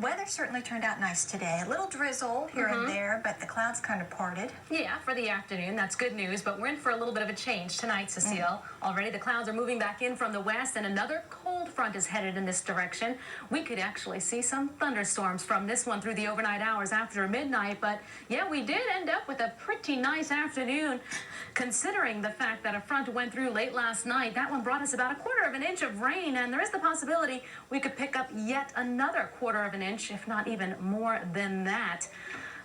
Weather certainly turned out nice today. A little drizzle here and there, but the clouds kind of parted. Yeah, for the afternoon, that's good news, but we're in for a little bit of a change tonight, Cecile. Already the clouds are moving back in from the west, and another cold front is headed in this direction. We could actually see some thunderstorms from this one through the overnight hours after midnight, but yeah, we did end up with a pretty nice afternoon, considering the fact that a front went through late last night. That one brought us about 1/4 of an inch of rain, and there is the possibility we could pick up yet another 1/4 of an inch, if not even more than that.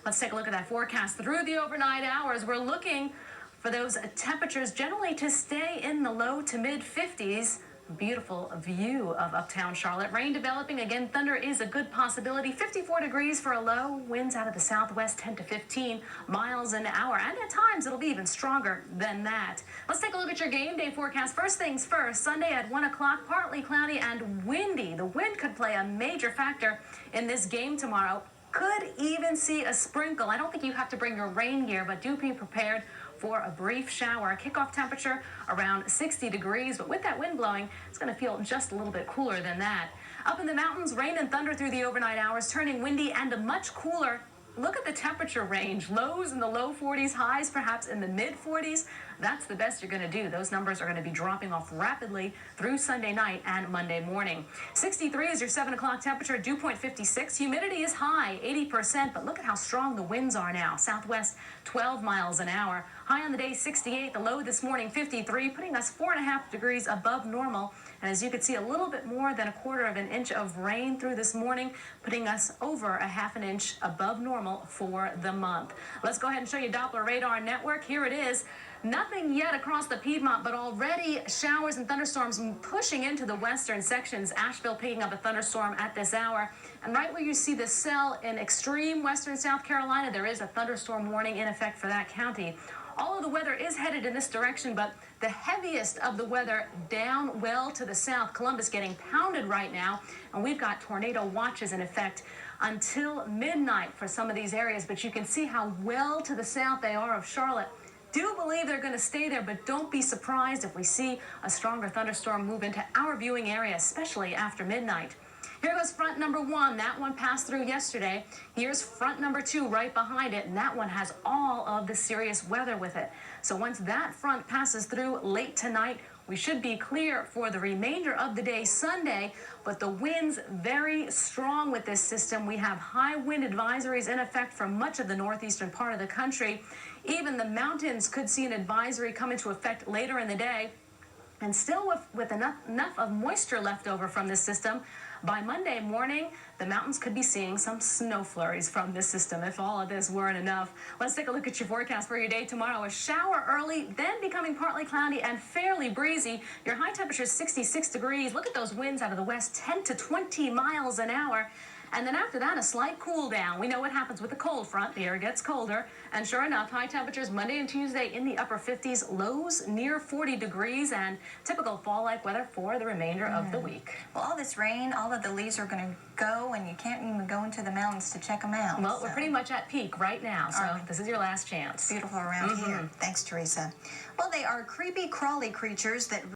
Let's take a look at that forecast through the overnight hours. We're looking for those temperatures generally to stay in the low to mid 50s. Beautiful view of uptown Charlotte. Rain developing again. Thunder is a good possibility. 54 degrees for a low. Winds out of the southwest 10 to 15 miles an hour. And at times it'll be even stronger than that. Let's take a look at your game day forecast. First things first, Sunday at 1 o'clock, partly cloudy and windy. The wind could play a major factor in this game tomorrow. Could even see a sprinkle. I don't think you have to bring your rain gear, but do be prepared for a brief shower. Kickoff temperature around 60 degrees, but with that wind blowing, it's going to feel just a little bit cooler than that. Up in the mountains, rain and thunder through the overnight hours, turning windy and much cooler. Look at the temperature range. Lows in the low 40s, highs perhaps in the mid 40s. That's the best you're going to do. Those numbers are going to be dropping off rapidly through Sunday night and Monday morning. 63 is your 7 o'clock temperature, dew point 56. Humidity is high, 80%, but look at how strong the winds are now. Southwest, 12 miles an hour. High on the day, 68. The low this morning, 53, putting us 4.5 degrees above normal. And as you can see, a little bit more than 1/4 of an inch of rain through this morning, putting us over 1/2 inch above normal for the month. Let's go ahead and show you Doppler radar network. Here it is. Nothing yet across the Piedmont, but already showers and thunderstorms pushing into the western sections. Asheville picking up a thunderstorm at this hour. And right where you see the cell in extreme western South Carolina, there is a thunderstorm warning in effect for that county. All of the weather is headed in this direction, but the heaviest of the weather down well to the south. Columbus getting pounded right now, and we've got tornado watches in effect until midnight for some of these areas, but you can see how well to the south they are of Charlotte. Do believe they're going to stay there, but don't be surprised if we see a stronger thunderstorm move into our viewing area, especially after midnight. Here goes front number 1. That one passed through yesterday. Here's front number 2 right behind it, and that one has all of the serious weather with it. So once that front passes through late tonight, we should be clear for the remainder of the day Sunday, but the winds very strong with this system. We have high wind advisories in effect for much of the northeastern part of the country. Even the mountains could see an advisory come into effect later in the day. And still with enough of moisture left over from this system, by Monday morning, the mountains could be seeing some snow flurries from this system if all of this weren't enough. Let's take a look at your forecast for your day tomorrow. A shower early, then becoming partly cloudy and fairly breezy. Your high temperature is 66 degrees. Look at those winds out of the west, 10 to 20 miles an hour. And then after that, a slight cool down. We know what happens with the cold front. The air gets colder. And sure enough, high temperatures Monday and Tuesday in the upper 50s, lows near 40 degrees, and typical fall-like weather for the remainder of the week. Well, all this rain, all of the leaves are going to go, and you can't even go into the mountains to check them out. Well, we're pretty much at peak right now, so this is your last chance. Beautiful around here. Thanks, Teresa. Well, they are creepy, crawly creatures that